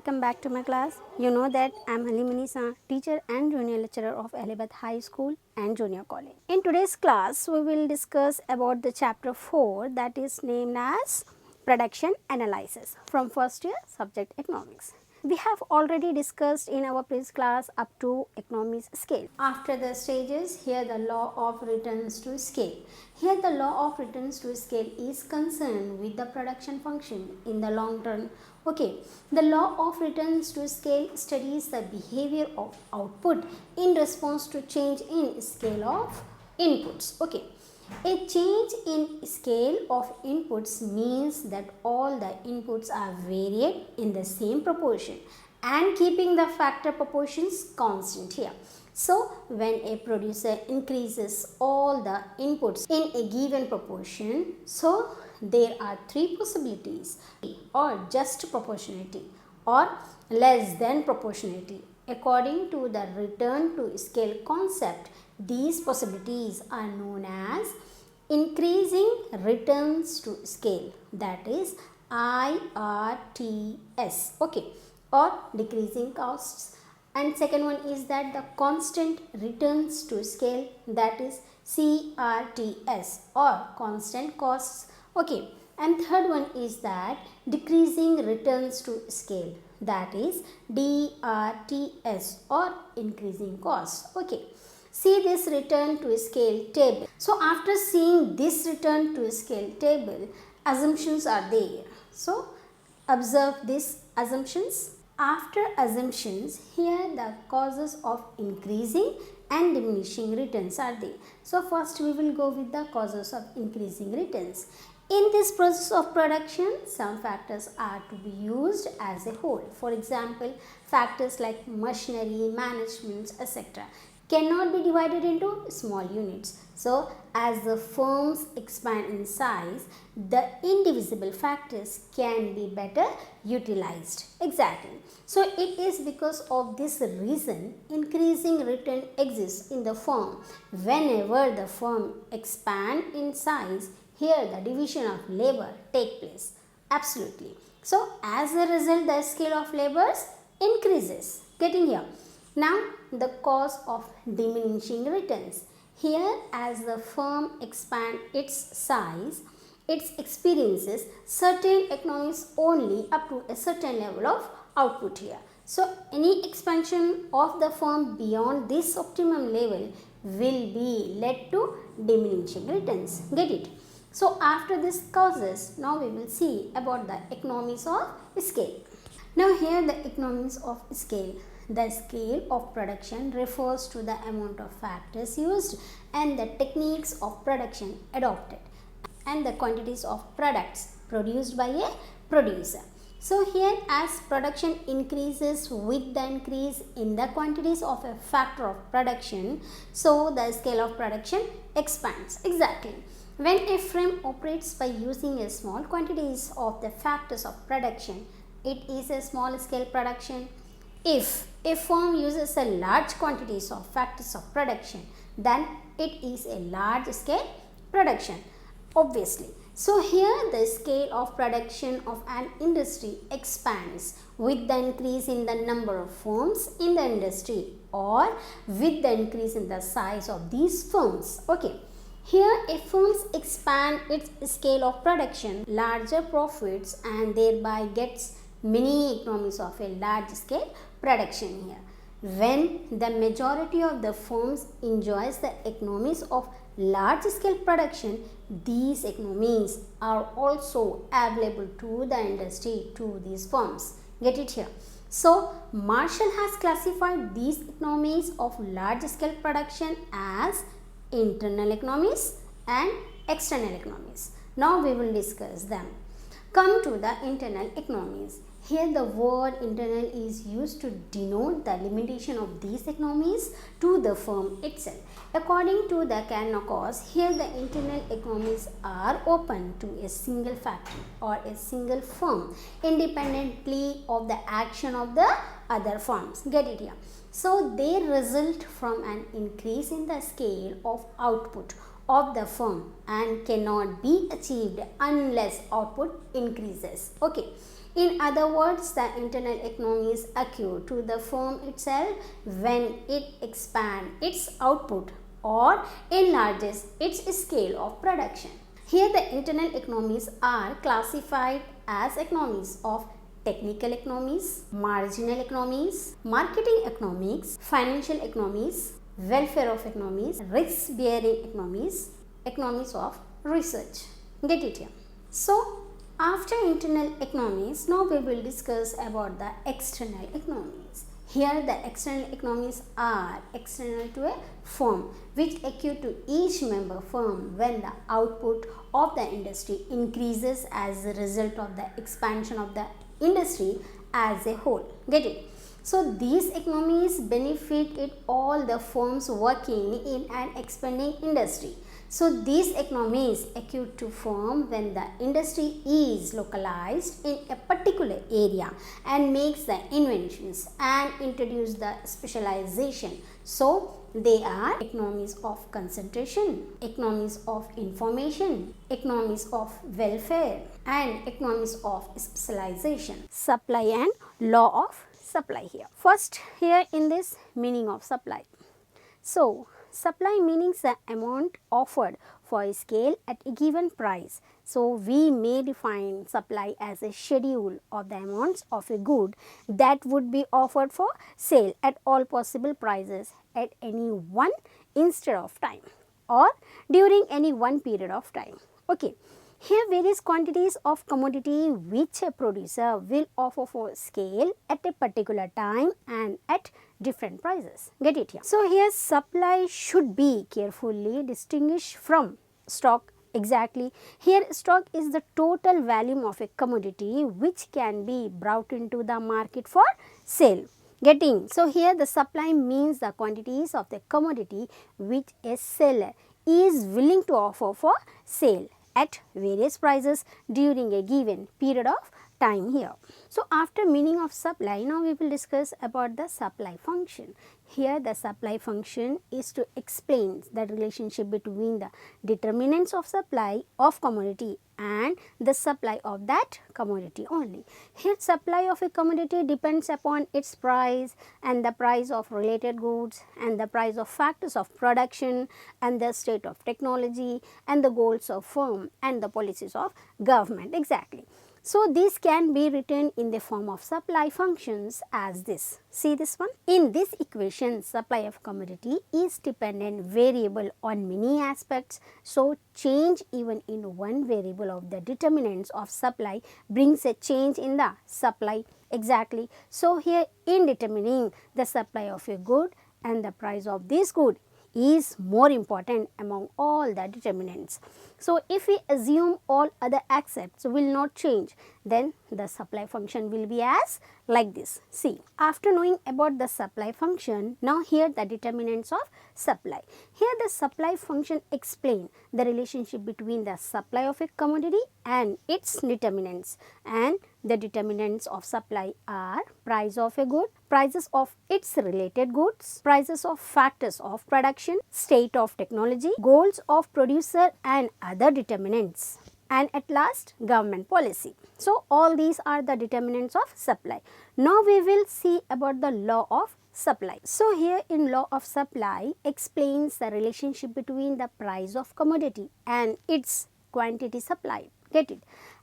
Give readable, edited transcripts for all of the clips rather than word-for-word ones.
welcome back to my class. You know that I am Halimani, teacher and junior lecturer of Ahle Bait High School and Junior College. In today's class, we will discuss about the chapter 4 that is named as Production Analysis from first year subject economics. We have already discussed in our previous class up to economies scale. After the stages, here the law of returns to scale. Here the law of returns to scale is concerned with the production function in the long run. Okay, the law of returns to scale studies the behavior of output in response to change in scale of inputs. Okay. A change in scale of inputs means that all the inputs are varied in the same proportion and keeping the factor proportions constant here. So, when a producer increases all the inputs in a given proportion, so there are three possibilities, or just proportionality or less than proportionality. According to the return to scale concept, these possibilities are known as increasing returns to scale, that is IRTS, okay, or decreasing costs, and second one is that the constant returns to scale, that is CRTS or constant costs, okay, and third one is that decreasing returns to scale, that is DRTS or increasing costs, okay. See this return to scale table. So after seeing this return to scale table, assumptions are there. So observe these assumptions. After assumptions, here the causes of increasing and diminishing returns are there. So first we will go with the causes of increasing returns. In this process of production, some factors are to be used as a whole. For example, factors like machinery, management, etc. cannot be divided into small units. So, as the firms expand in size, the indivisible factors can be better utilized. Exactly. So, it is because of this reason increasing return exists in the firm. Whenever the firm expand in size, here the division of labor take place. Absolutely. So, as a result, the scale of labors increases. Getting here. Now, the cause of diminishing returns. Here, as the firm expands its size, it experiences certain economies only up to a certain level of output here. So, any expansion of the firm beyond this optimum level will be led to diminishing returns. Get it? So, after this causes, now we will see about the economies of scale. Now, here the economies of scale. The scale of production refers to the amount of factors used and the techniques of production adopted and the quantities of products produced by a producer. So, here as production increases with the increase in the quantities of a factor of production, so the scale of production expands. Exactly. When a firm operates by using a small quantities of the factors of production, it is a small scale production. If a firm uses a large quantities of factors of production, then it is a large scale production, obviously. So, here the scale of production of an industry expands with the increase in the number of firms in the industry or with the increase in the size of these firms. Okay. Here, if firms expand its scale of production, larger profits and thereby gets many economies of a large scale production here. When the majority of the firms enjoys the economies of large scale production, these economies are also available to the industry, to these firms. Get it here? So, Marshall has classified these economies of large scale production as internal economies and external economies. Now, we will discuss them. Come to the internal economies. Here the word internal is used to denote the limitation of these economies to the firm itself. According to the Carnot, here the internal economies are open to a single factory or a single firm independently of the action of the other firms. Get it here? So, they result from an increase in the scale of output of the firm and cannot be achieved unless output increases. Okay. In other words, the internal economies occur to the firm itself when it expands its output or enlarges its scale of production. Here the internal economies are classified as economies of technical economies, marginal economies, marketing economics, financial economies, welfare of economies, risk bearing economies, economies of research. Get it here? So, after internal economies, now we will discuss about the external economies. Here the external economies are external to a firm which occur to each member firm when the output of the industry increases as a result of the expansion of the industry as a whole. Get it? So these economies benefit it all the firms working in an expanding industry. So these economies occur to firm when the industry is localized in a particular area and makes the inventions and introduce the specialization. So they are economies of concentration, economies of information, economies of welfare and economies of specialization. Supply and law of supply here. First here in this meaning of supply. So supply means the amount offered for a scale at a given price. So we may define supply as a schedule of the amounts of a good that would be offered for sale at all possible prices at any one instant of time or during any one period of time. Okay. Here various quantities of commodity which a producer will offer for scale at a particular time and at different prices. Get it here? So here supply should be carefully distinguished from stock. Exactly. Here stock is the total volume of a commodity which can be brought into the market for sale. Getting? So here the supply means the quantities of the commodity which a seller is willing to offer for sale at various prices during a given period of time here. So after meaning of supply, now we will discuss about the supply function. Here the supply function is to explain the relationship between the determinants of supply of commodity and the supply of that commodity only. Here supply of a commodity depends upon its price and the price of related goods and the price of factors of production and the state of technology and the goals of firm and the policies of government. Exactly. So these can be written in the form of supply functions as this. See this one? In this equation, supply of commodity is dependent variable on many aspects. So change even in one variable of the determinants of supply brings a change in the supply. Exactly. So here in determining the supply of a good and the price of this good is more important among all the determinants. So if we assume all other aspects will not change, then the supply function will be as like this. See, after knowing about the supply function, now here the determinants of supply. Here the supply function explain the relationship between the supply of a commodity and its determinants, and the determinants of supply are price of a good, prices of its related goods, prices of factors of production, state of technology, goals of producer and other determinants, and at last government policy. So all these are the determinants of supply. Now we will see about the law of supply. So here in law of supply explains the relationship between the price of commodity and its quantity supplied. Get it?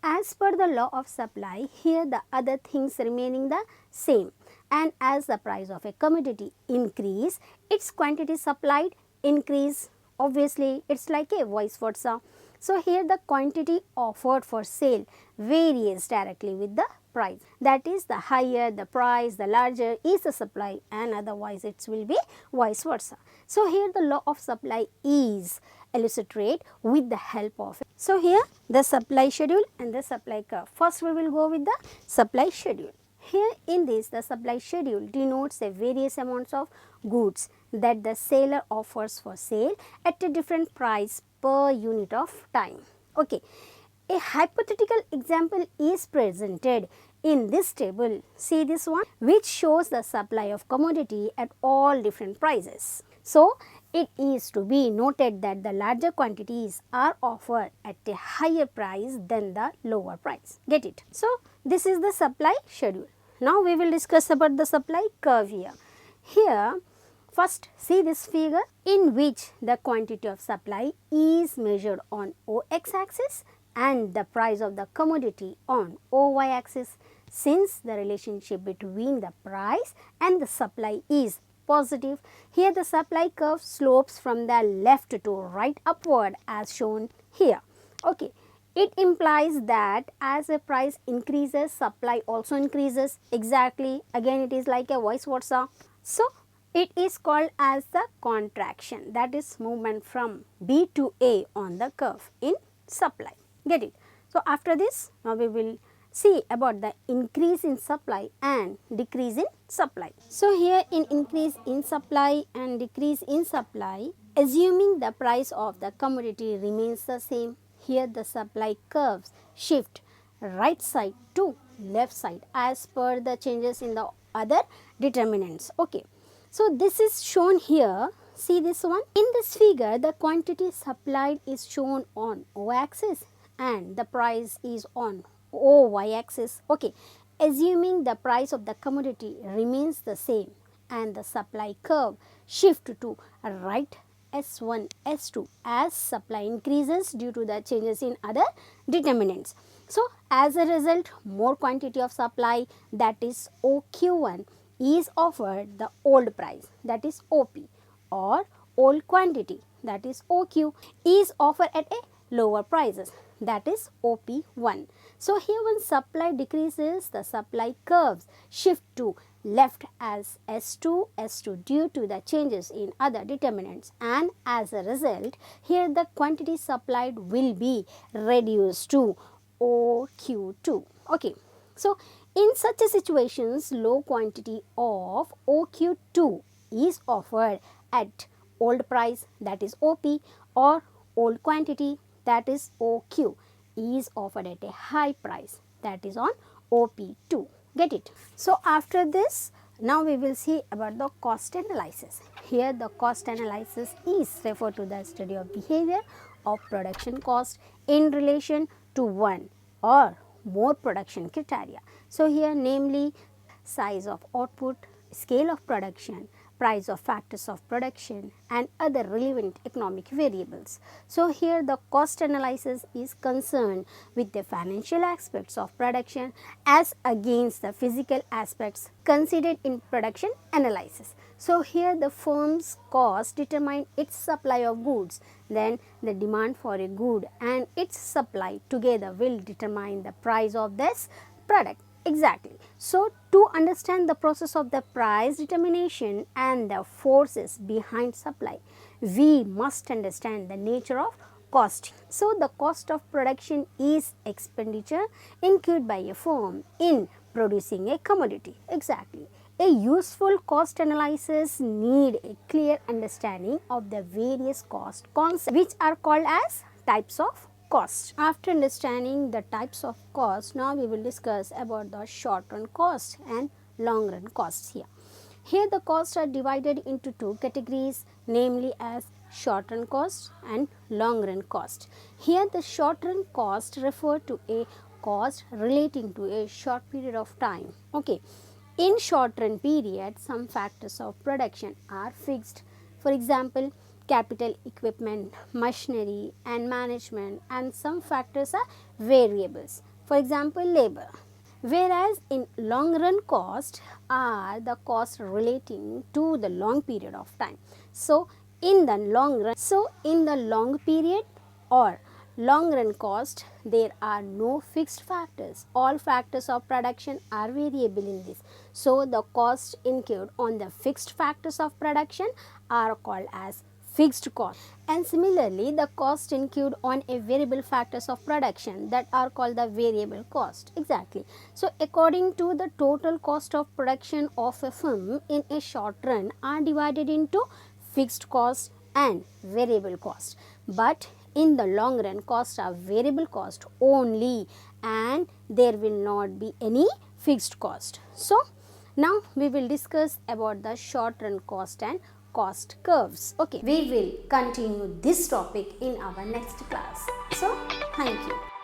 As per the law of supply, here the other things remaining the same, and as the price of a commodity increase, its quantity supplied increase. Obviously, it's like a vice versa. So here the quantity offered for sale varies directly with the price. That is, the higher the price, the larger is the supply, and otherwise it will be vice versa. So here the law of supply is illustrated with the help of it. So here the supply schedule and the supply curve. First we will go with the supply schedule. Here in this, the supply schedule denotes the various amounts of goods that the seller offers for sale at a different price per unit of time. Okay. A hypothetical example is presented in this table. See this one, which shows the supply of commodity at all different prices. So, It is to be noted that the larger quantities are offered at a higher price than the lower price. Get it? So, this is the supply schedule. Now, we will discuss about the supply curve here. Here, first see this figure in which the quantity of supply is measured on OX axis and the price of the commodity on OY axis. Since the relationship between the price and the supply is positive, here the supply curve slopes from the left to right upward as shown here. Okay. It implies that as a price increases, supply also increases. Exactly. Again, it is like a vice versa. So, it is called as the contraction, that is movement from B to A on the curve in supply. Get it? So, after this, now we will see about the increase in supply and decrease in supply. So, here in increase in supply and decrease in supply, assuming the price of the commodity remains the same, here the supply curves shift right side to left side as per the changes in the other determinants. Okay. So, this is shown here. See this one. In this figure, the quantity supplied is shown on O axis and the price is on OY axis. Okay. Assuming the price of the commodity remains the same and the supply curve shift to right S1, S2 as supply increases due to the changes in other determinants. So, as a result, more quantity of supply, that is OQ1, is offered the old price, that is OP, or old quantity, that is OQ, is offered at a lower prices, that is OP1. So, here when supply decreases, the supply curves shift to left as S2, S2 due to the changes in other determinants, and as a result, here the quantity supplied will be reduced to OQ2. Okay. So, in such a situations, low quantity of OQ2 is offered at old price, that is OP, or old quantity, that is OQ, is offered at a high price, that is on OP2. Get it? So, after this, now we will see about the cost analysis. Here the cost analysis is referred to the study of behavior of production cost in relation to one or more production criteria. So, here namely size of output, scale of production, price of factors of production and other relevant economic variables. So, here the cost analysis is concerned with the financial aspects of production as against the physical aspects considered in production analysis. So, here the firm's cost determine its supply of goods, then the demand for a good and its supply together will determine the price of this product. Exactly. So, to understand the process of the price determination and the forces behind supply, we must understand the nature of cost. So, the cost of production is expenditure incurred by a firm in producing a commodity. Exactly. A useful cost analysis need a clear understanding of the various cost concepts which are called as types of cost. After understanding the types of cost, now we will discuss about the short run cost and long run costs here. Here the costs are divided into two categories, namely as short run cost and long run cost. Here the short run cost refer to a cost relating to a short period of time. Okay. In short run period, some factors of production are fixed. For example, capital equipment, machinery and management, and some factors are variables. For example, labor. Whereas in long run cost are the costs relating to the long period of time. So, in the long period or long run cost, there are no fixed factors. All factors of production are variable in this. So, the costs incurred on the fixed factors of production are called as fixed cost, and similarly the cost incurred on a variable factors of production that are called the variable cost. Exactly. So, according to the total cost of production of a firm in a short run are divided into fixed cost and variable cost, but in the long run costs are variable cost only and there will not be any fixed cost. So, now we will discuss about the short run cost and cost curves. Okay, we will continue this topic in our next class. So, thank you.